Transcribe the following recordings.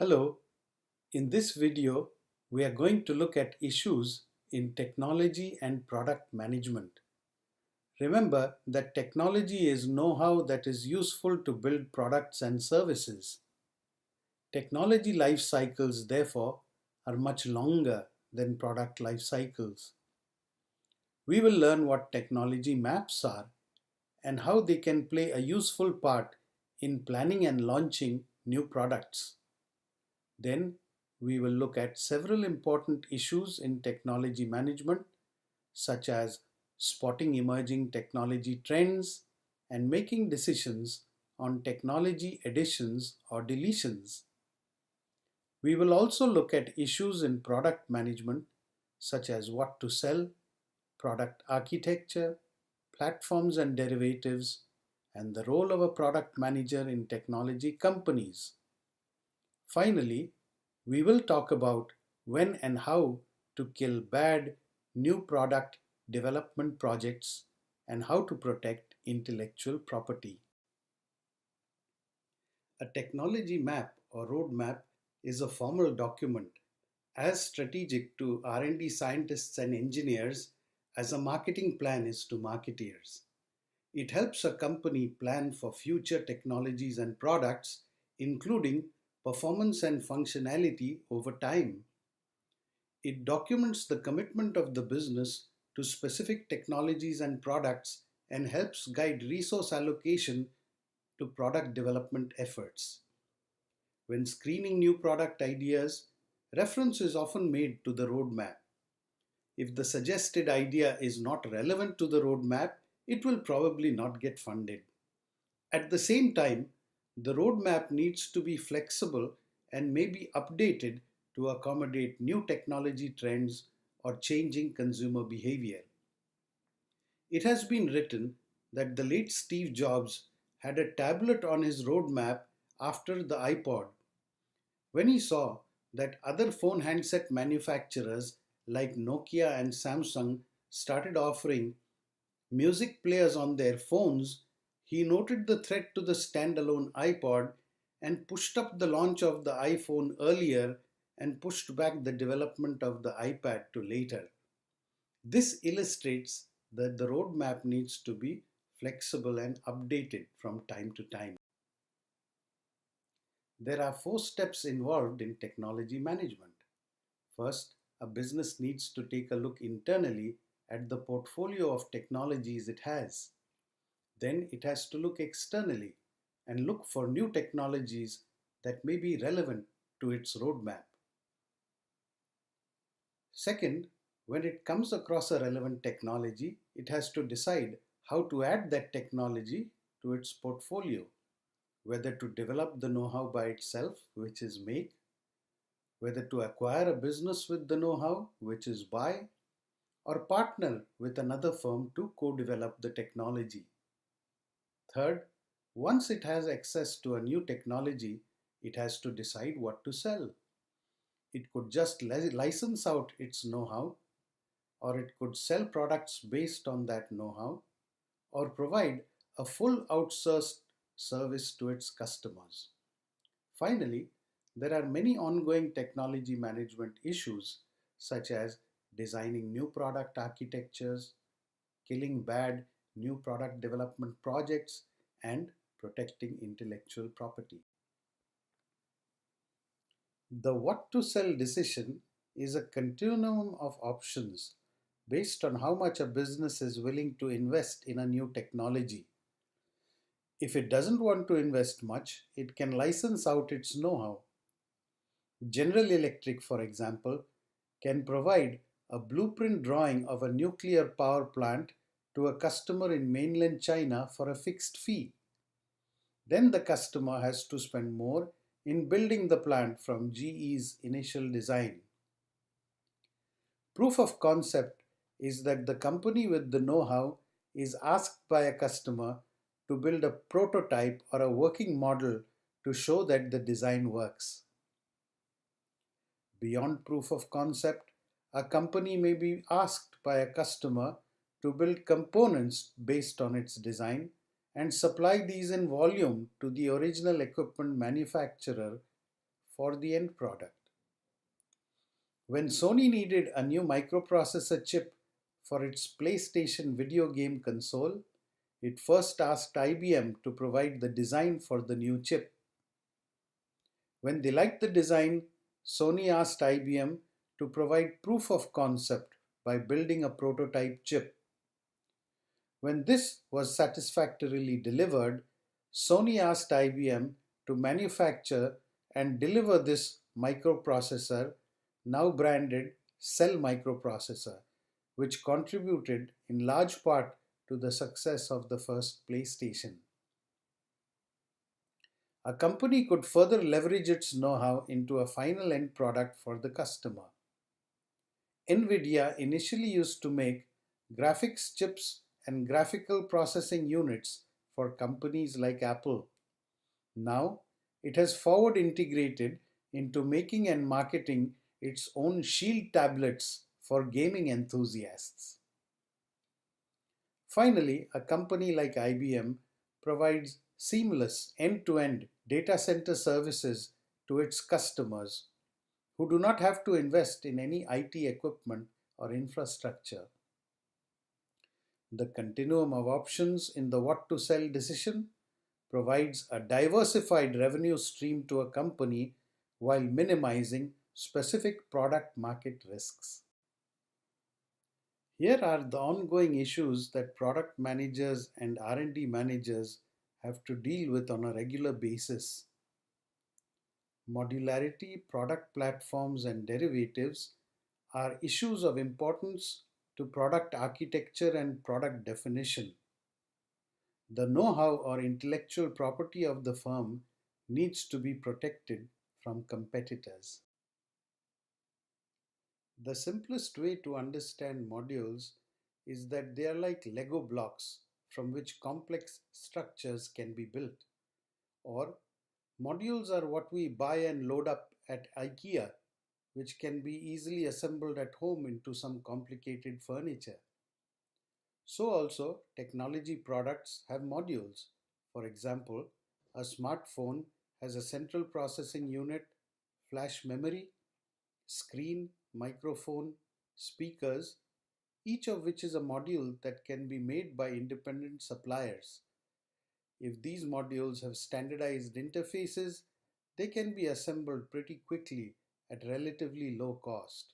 Hello, in this video, we are going to look at issues in technology and product management. Remember that technology is know-how that is useful to build products and services. Technology life cycles, therefore, are much longer than product life cycles. We will learn what technology maps are and how they can play a useful part in planning and launching new products. Then we will look at several important issues in technology management, such as spotting emerging technology trends and making decisions on technology additions or deletions. We will also look at issues in product management, such as what to sell, product architecture, platforms and derivatives, and the role of a product manager in technology companies. Finally, we will talk about when and how to kill bad new product development projects and how to protect intellectual property. A technology map or roadmap is a formal document as strategic to R&D scientists and engineers as a marketing plan is to marketeers. It helps a company plan for future technologies and products, including performance and functionality over time. It documents the commitment of the business to specific technologies and products and helps guide resource allocation to product development efforts. When screening new product ideas, reference is often made to the roadmap. If the suggested idea is not relevant to the roadmap, it will probably not get funded. At the same time, the roadmap needs to be flexible and may be updated to accommodate new technology trends or changing consumer behavior. It has been written that the late Steve Jobs had a tablet on his roadmap after the iPod. When he saw that other phone handset manufacturers like Nokia and Samsung started offering music players on their phones, he noted the threat to the standalone iPod and pushed up the launch of the iPhone earlier and pushed back the development of the iPad to later. This illustrates that the roadmap needs to be flexible and updated from time to time. There are 4 steps involved in technology management. First, a business needs to take a look internally at the portfolio of technologies it has. Then it has to look externally and look for new technologies that may be relevant to its roadmap. Second, when it comes across a relevant technology, it has to decide how to add that technology to its portfolio, whether to develop the know-how by itself, which is make, whether to acquire a business with the know-how, which is buy, or partner with another firm to co-develop the technology. Third, once it has access to a new technology, it has to decide what to sell. It could just license out its know-how, or it could sell products based on that know-how, or provide a full outsourced service to its customers. Finally, there are many ongoing technology management issues such as designing new product architectures, killing bad new product development projects, and protecting intellectual property. The what to sell decision is a continuum of options based on how much a business is willing to invest in a new technology. If it doesn't want to invest much, it can license out its know-how. General Electric, for example, can provide a blueprint drawing of a nuclear power plant to a customer in mainland China for a fixed fee. Then the customer has to spend more in building the plant from GE's initial design. Proof of concept is that the company with the know-how is asked by a customer to build a prototype or a working model to show that the design works. Beyond proof of concept, a company may be asked by a customer to build components based on its design and supply these in volume to the original equipment manufacturer for the end product. When Sony needed a new microprocessor chip for its PlayStation video game console, it first asked IBM to provide the design for the new chip. When they liked the design, Sony asked IBM to provide proof of concept by building a prototype chip. When this was satisfactorily delivered, Sony asked IBM to manufacture and deliver this microprocessor, now branded Cell Microprocessor, which contributed in large part to the success of the first PlayStation. A company could further leverage its know-how into a final end product for the customer. NVIDIA initially used to make graphics chips and graphical processing units for companies like Apple. Now, it has forward integrated into making and marketing its own Shield tablets for gaming enthusiasts. Finally, a company like IBM provides seamless end-to-end data center services to its customers who do not have to invest in any IT equipment or infrastructure. The continuum of options in the what to sell decision provides a diversified revenue stream to a company while minimizing specific product market risks. Here are the ongoing issues that product managers and R&D managers have to deal with on a regular basis. Modularity, product platforms, and derivatives are issues of importance to product architecture and product definition. The know-how or intellectual property of the firm needs to be protected from competitors. The simplest way to understand modules is that they are like Lego blocks from which complex structures can be built. Or, modules are what we buy and load up at IKEA, which can be easily assembled at home into some complicated furniture. So also, technology products have modules. For example, a smartphone has a central processing unit, flash memory, screen, microphone, speakers, each of which is a module that can be made by independent suppliers. If these modules have standardized interfaces, they can be assembled pretty quickly at relatively low cost.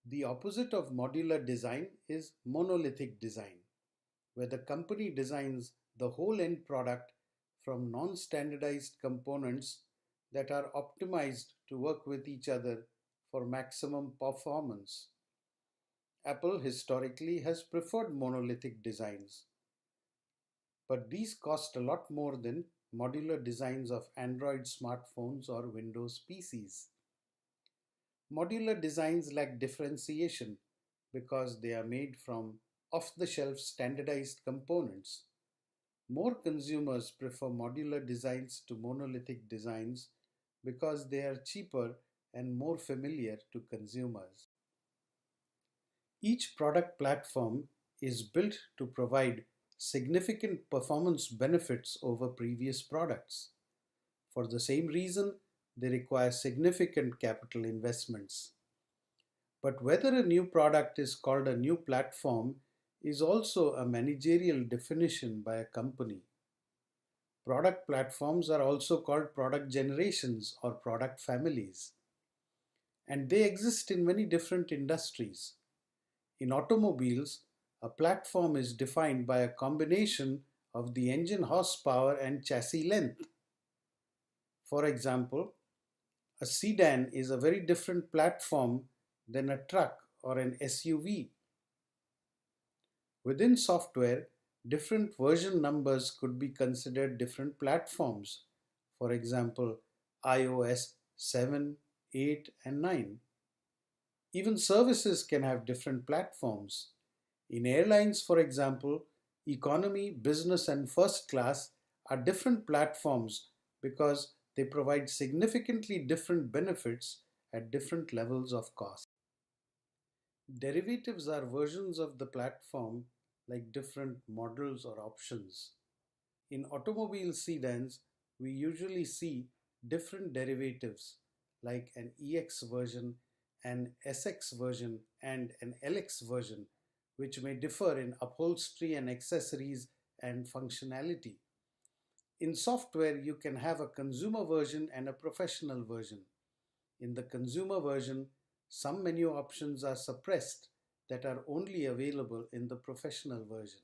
The opposite of modular design is monolithic design, where the company designs the whole end product from non-standardized components that are optimized to work with each other for maximum performance. Apple historically has preferred monolithic designs, but these cost a lot more than modular designs of Android smartphones or Windows PCs. Modular designs lack differentiation because they are made from off-the-shelf standardized components. More consumers prefer modular designs to monolithic designs because they are cheaper and more familiar to consumers. Each product platform is built to provide significant performance benefits over previous products. For the same reason, they require significant capital investments. But whether a new product is called a new platform is also a managerial definition by a company. Product platforms are also called product generations or product families, and they exist in many different industries. In automobiles, a platform is defined by a combination of the engine horsepower and chassis length. For example, a sedan is a very different platform than a truck or an SUV. Within software, different version numbers could be considered different platforms. For example, iOS 7, 8, and 9. Even services can have different platforms. In airlines, for example, economy, business, and first class are different platforms because they provide significantly different benefits at different levels of cost. Derivatives are versions of the platform like different models or options. In automobile sedans, we usually see different derivatives like an EX version, an SX version, and an LX version, which may differ in upholstery and accessories and functionality. In software, you can have a consumer version and a professional version. In the consumer version, some menu options are suppressed that are only available in the professional version.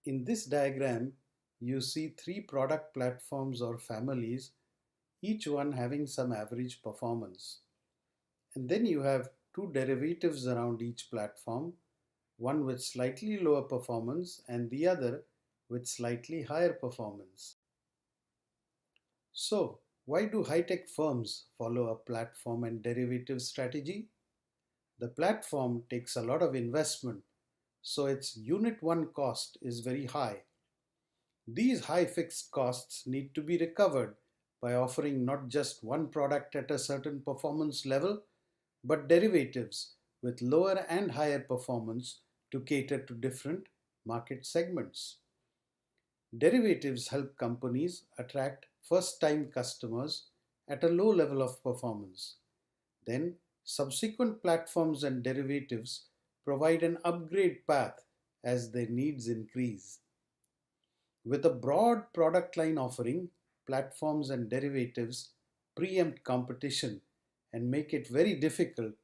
In this diagram, you see three product platforms or families, each one having some average performance. And then you have two derivatives around each platform, one with slightly lower performance and the other with slightly higher performance. So, why do high-tech firms follow a platform and derivative strategy? The platform takes a lot of investment, so its unit one cost is very high. These high fixed costs need to be recovered by offering not just one product at a certain performance level, but derivatives with lower and higher performance to cater to different market segments. Derivatives help companies attract first time customers at a low level of performance. Then, subsequent platforms and derivatives provide an upgrade path as their needs increase. With a broad product line offering, platforms and derivatives preempt competition and make it very difficult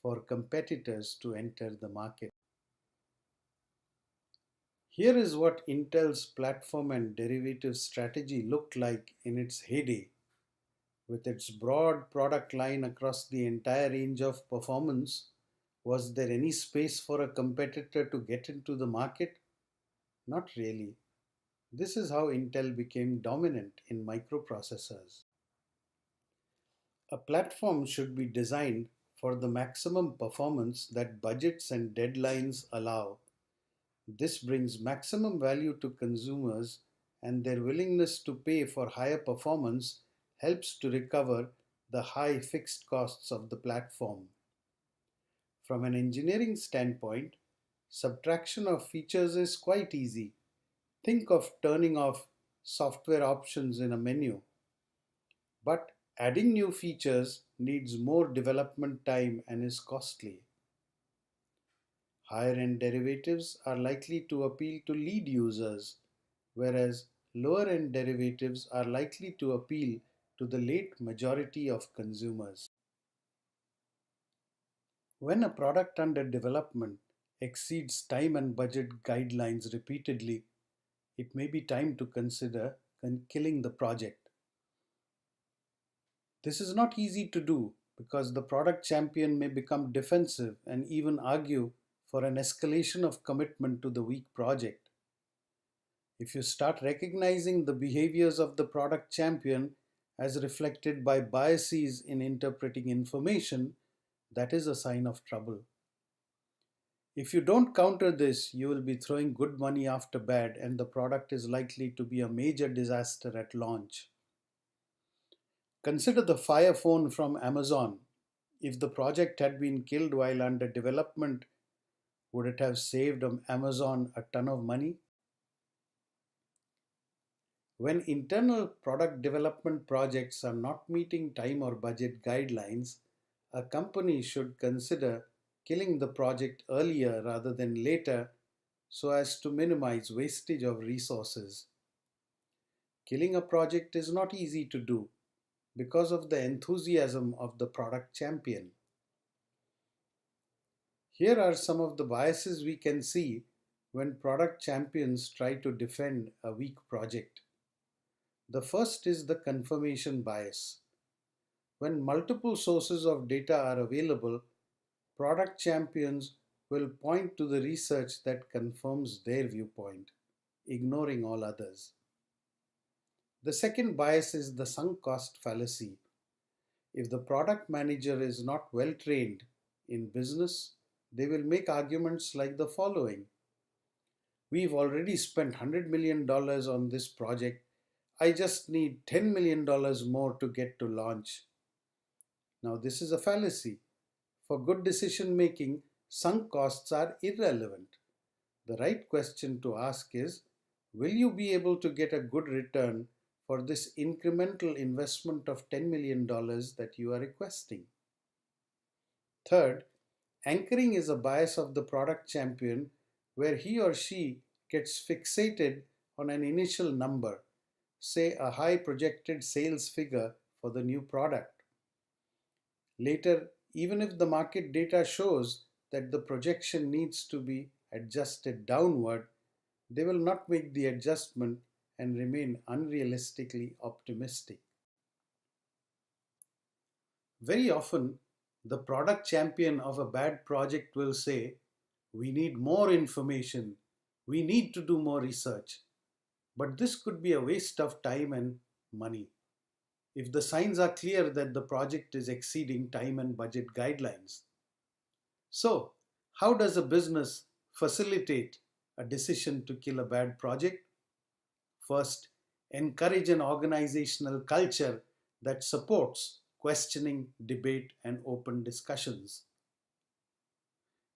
for competitors to enter the market. Here is what Intel's platform and derivative strategy looked like in its heyday. With its broad product line across the entire range of performance, was there any space for a competitor to get into the market? Not really. This is how Intel became dominant in microprocessors. A platform should be designed for the maximum performance that budgets and deadlines allow. This brings maximum value to consumers, and their willingness to pay for higher performance helps to recover the high fixed costs of the platform. From an engineering standpoint, subtraction of features is quite easy. Think of turning off software options in a menu. But adding new features needs more development time and is costly. Higher end derivatives are likely to appeal to lead users, whereas lower end derivatives are likely to appeal to the late majority of consumers. When a product under development exceeds time and budget guidelines repeatedly, it may be time to consider killing the project. This is not easy to do because the product champion may become defensive and even argue for an escalation of commitment to the weak project. If you start recognizing the behaviors of the product champion as reflected by biases in interpreting information, that is a sign of trouble. If you don't counter this, you will be throwing good money after bad, and the product is likely to be a major disaster at launch. Consider the Fire Phone from Amazon. If the project had been killed while under development, would it have saved Amazon a ton of money? When internal product development projects are not meeting time or budget guidelines, a company should consider killing the project earlier rather than later so as to minimize wastage of resources. Killing a project is not easy to do because of the enthusiasm of the product champion. Here are some of the biases we can see when product champions try to defend a weak project. The first is the confirmation bias. When multiple sources of data are available, product champions will point to the research that confirms their viewpoint, ignoring all others. The second bias is the sunk cost fallacy. If the product manager is not well trained in business, they will make arguments like the following. We've already spent $100 million on this project. I just need $10 million more to get to launch. Now, this is a fallacy. For good decision making, sunk costs are irrelevant. The right question to ask is, will you be able to get a good return for this incremental investment of $10 million that you are requesting. Third, anchoring is a bias of the product champion where he or she gets fixated on an initial number, say a high projected sales figure for the new product. Later, even if the market data shows that the projection needs to be adjusted downward, they will not make the adjustment and remain unrealistically optimistic. Very often, the product champion of a bad project will say, "We need more information, we need to do more research." But this could be a waste of time and money if the signs are clear that the project is exceeding time and budget guidelines. So, how does a business facilitate a decision to kill a bad project? First, encourage an organizational culture that supports questioning, debate, and open discussions.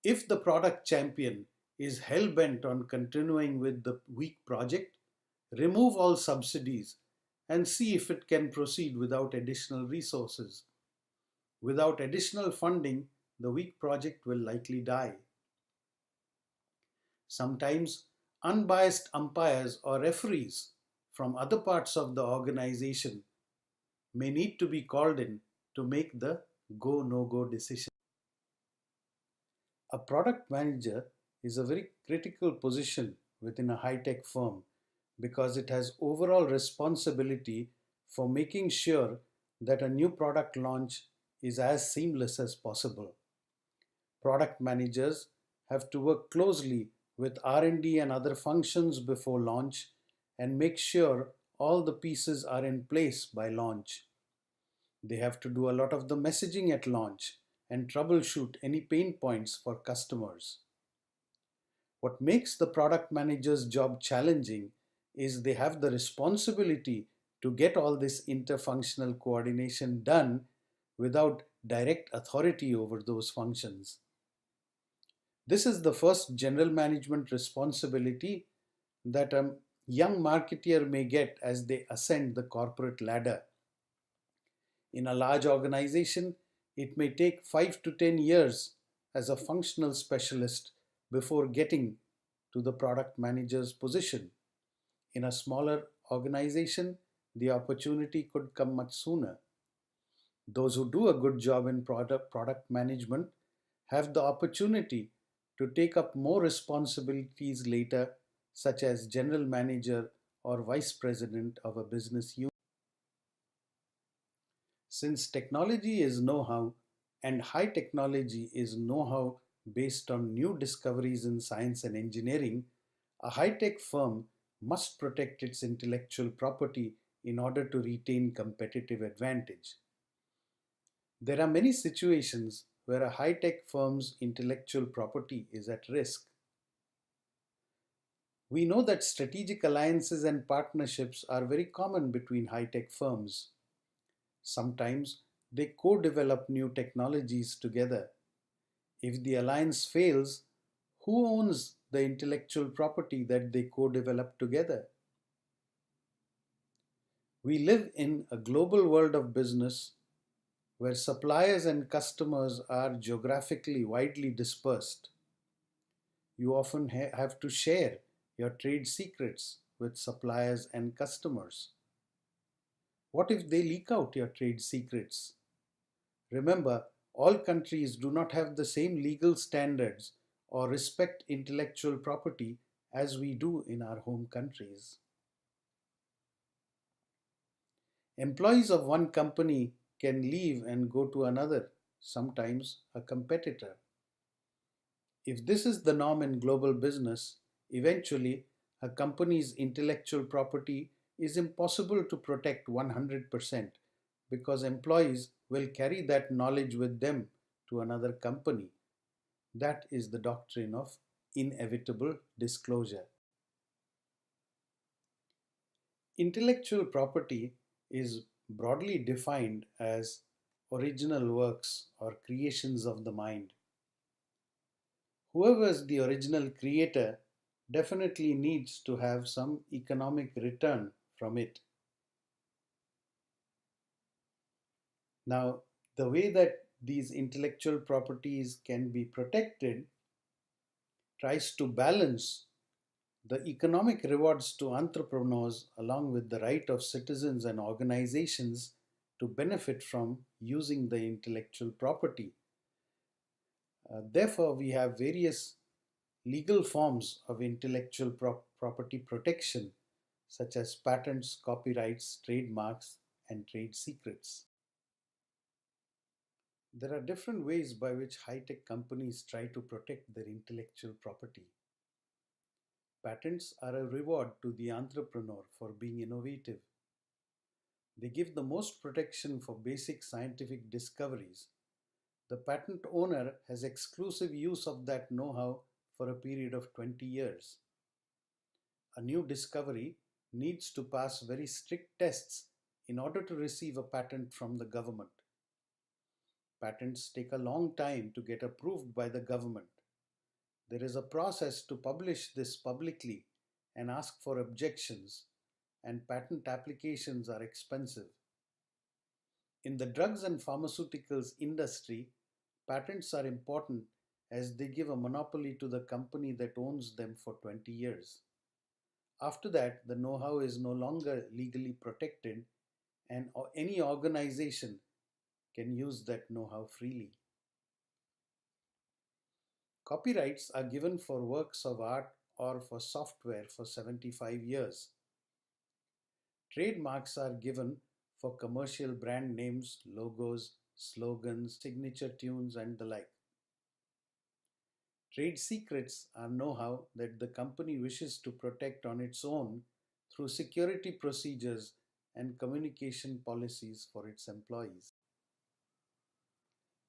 If the product champion is hell bent on continuing with the weak project, remove all subsidies and see if it can proceed without additional resources. Without additional funding, the weak project will likely die. Sometimes unbiased umpires or referees from other parts of the organization may need to be called in to make the go no go decision. A product manager is a very critical position within a high tech firm because it has overall responsibility for making sure that a new product launch is as seamless as possible. Product managers have to work closely with R&D and other functions before launch and make sure all the pieces are in place by launch. They have to do a lot of the messaging at launch and troubleshoot any pain points for customers. What makes the product manager's job challenging is they have the responsibility to get all this interfunctional coordination done without direct authority over those functions. This is the first general management responsibility that a young marketeer may get as they ascend the corporate ladder. In a large organization, it may take 5 to 10 years as a functional specialist before getting to the product manager's position. In a smaller organization, the opportunity could come much sooner. Those who do a good job in product management have the opportunity to take up more responsibilities later, such as general manager or vice president of a business unit. Since technology is know-how and high technology is know-how based on new discoveries in science and engineering, a high-tech firm must protect its intellectual property in order to retain competitive advantage. There are many situations where a high-tech firm's intellectual property is at risk. We know that strategic alliances and partnerships are very common between high-tech firms. Sometimes they co-develop new technologies together. If the alliance fails, who owns the intellectual property that they co-develop together? We live in a global world of business where suppliers and customers are geographically widely dispersed. You often have to share your trade secrets with suppliers and customers. What if they leak out your trade secrets? Remember, all countries do not have the same legal standards or respect intellectual property as we do in our home countries. Employees of one company can leave and go to another, sometimes a competitor. If this is the norm in global business, eventually a company's intellectual property is impossible to protect 100% because employees will carry that knowledge with them to another company. That is the doctrine of inevitable disclosure. Intellectual property is broadly defined as original works or creations of the mind. Whoever is the original creator definitely needs to have some economic return from it. Now, the way that these intellectual properties can be protected tries to balance the economic rewards to entrepreneurs along with the right of citizens and organizations to benefit from using the intellectual property. Therefore, we have various legal forms of intellectual property protection, such as patents, copyrights, trademarks, and trade secrets. There are different ways by which high tech companies try to protect their intellectual property. Patents are a reward to the entrepreneur for being innovative. They give the most protection for basic scientific discoveries. The patent owner has exclusive use of that know how for a period of 20 years. A new discovery needs to pass very strict tests in order to receive a patent from the government. Patents take a long time to get approved by the government. There is a process to publish this publicly and ask for objections, and patent applications are expensive. In the drugs and pharmaceuticals industry, patents are important as they give a monopoly to the company that owns them for 20 years. After that, the know how is no longer legally protected, and any organization can use that know how freely. Copyrights are given for works of art or for software for 75 years. Trademarks are given for commercial brand names, logos, slogans, signature tunes, and the like. Trade secrets are know how that the company wishes to protect on its own through security procedures and communication policies for its employees.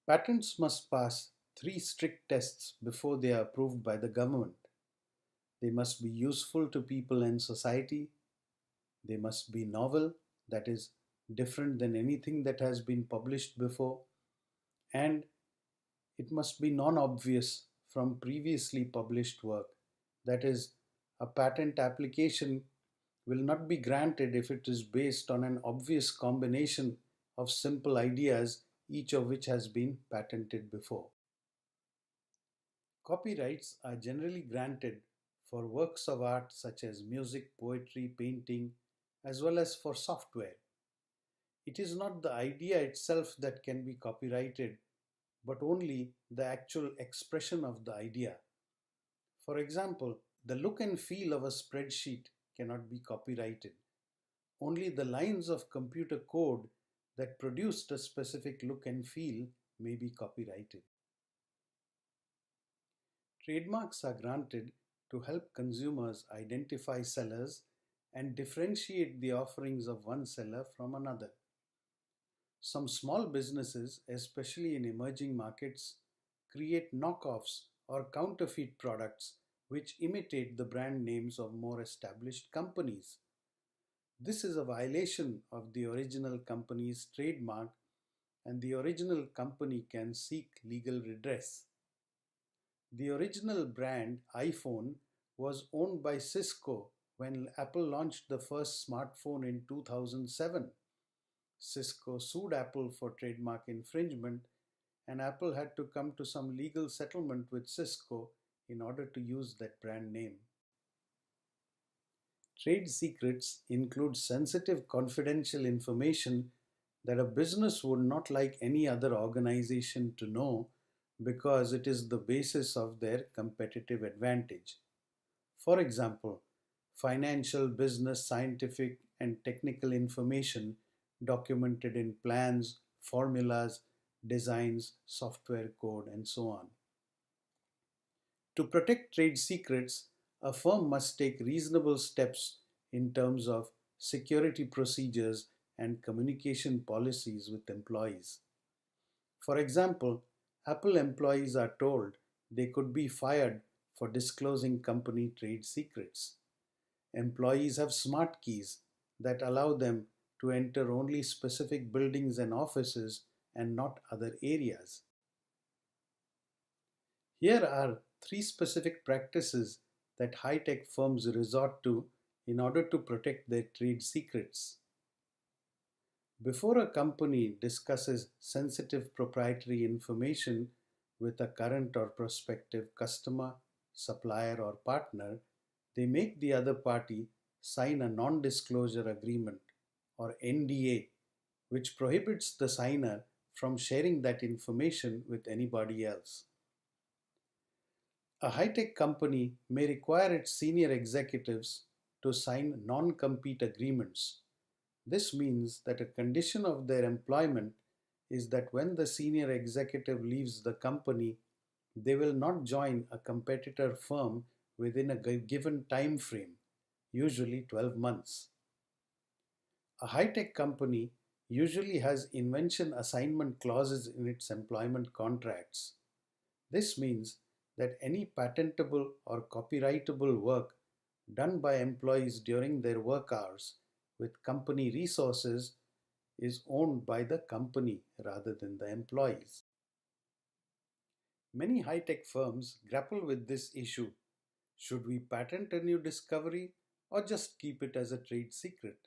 Patents must pass three strict tests before they are approved by the government. They must be useful to people and society. They must be novel, that is, different than anything that has been published before. And it must be non obvious from previously published work. That is, a patent application will not be granted if it is based on an obvious combination of simple ideas, each of which has been patented before. Copyrights are generally granted for works of art such as music, poetry, painting, as well as for software. It is not the idea itself that can be copyrighted, but only the actual expression of the idea. For example, the look and feel of a spreadsheet cannot be copyrighted. Only the lines of computer code that produced a specific look and feel may be copyrighted. Trademarks are granted to help consumers identify sellers and differentiate the offerings of one seller from another. Some small businesses, especially in emerging markets, create knockoffs or counterfeit products which imitate the brand names of more established companies. This is a violation of the original company's trademark, and the original company can seek legal redress. The original brand iPhone was owned by Cisco when Apple launched the first smartphone in 2007. Cisco sued Apple for trademark infringement, and Apple had to come to some legal settlement with Cisco in order to use that brand name. Trade secrets include sensitive confidential information that a business would not like any other organization to know because it is the basis of their competitive advantage. For example, financial, business, scientific, and technical information documented in plans, formulas, designs, software code, and so on. To protect trade secrets, a firm must take reasonable steps in terms of security procedures and communication policies with employees. For example, Apple employees are told they could be fired for disclosing company trade secrets. Employees have smart keys that allow them to enter only specific buildings and offices and not other areas. Here are three specific practices that high tech firms resort to in order to protect their trade secrets. Before a company discusses sensitive proprietary information with a current or prospective customer, supplier, or partner, they make the other party sign a non disclosure agreement or NDA, which prohibits the signer from sharing that information with anybody else. A high tech company may require its senior executives to sign non compete agreements. This means that a condition of their employment is that when the senior executive leaves the company, they will not join a competitor firm within a given time frame, usually 12 months. A high tech company usually has invention assignment clauses in its employment contracts. This means that any patentable or copyrightable work done by employees during their work hours with company resources is owned by the company rather than the employees. Many high tech firms grapple with this issue. Should we patent a new discovery or just keep it as a trade secret?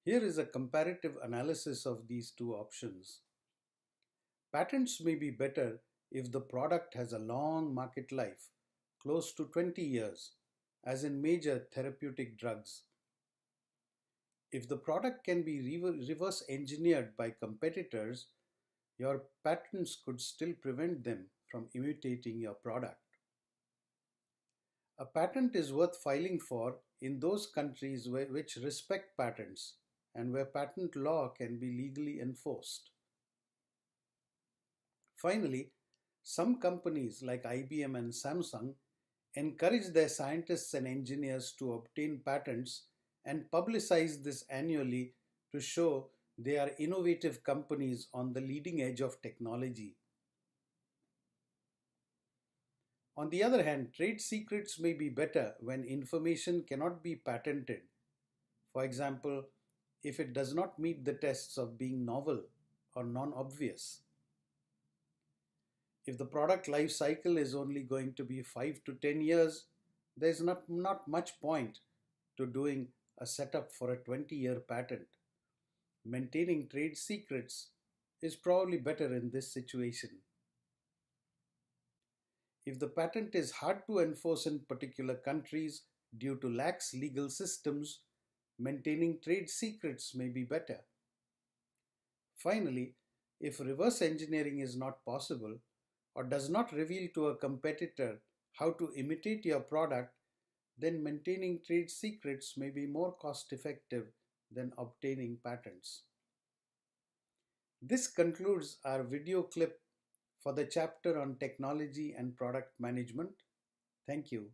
Here is a comparative analysis of these two options. Patents may be better if the product has a long market life, close to 20 years, as in major therapeutic drugs. If the product can be reverse engineered by competitors, your patents could still prevent them from imitating your product. A patent is worth filing for in those countries which respect patents and where patent law can be legally enforced. Finally, some companies like IBM and Samsung encourage their scientists and engineers to obtain patents and publicize this annually to show they are innovative companies on the leading edge of technology. On the other hand, trade secrets may be better when information cannot be patented. For example, if it does not meet the tests of being novel or non obvious. If the product life cycle is only going to be 5 to 10 years, there's not much point to doing a setup for a 20-year patent. Maintaining trade secrets is probably better in this situation. If the patent is hard to enforce in particular countries due to lax legal systems, maintaining trade secrets may be better. Finally, if reverse engineering is not possible or does not reveal to a competitor how to imitate your product, then maintaining trade secrets may be more cost effective than obtaining patents. This concludes our video clip for the chapter on technology and product management. Thank you.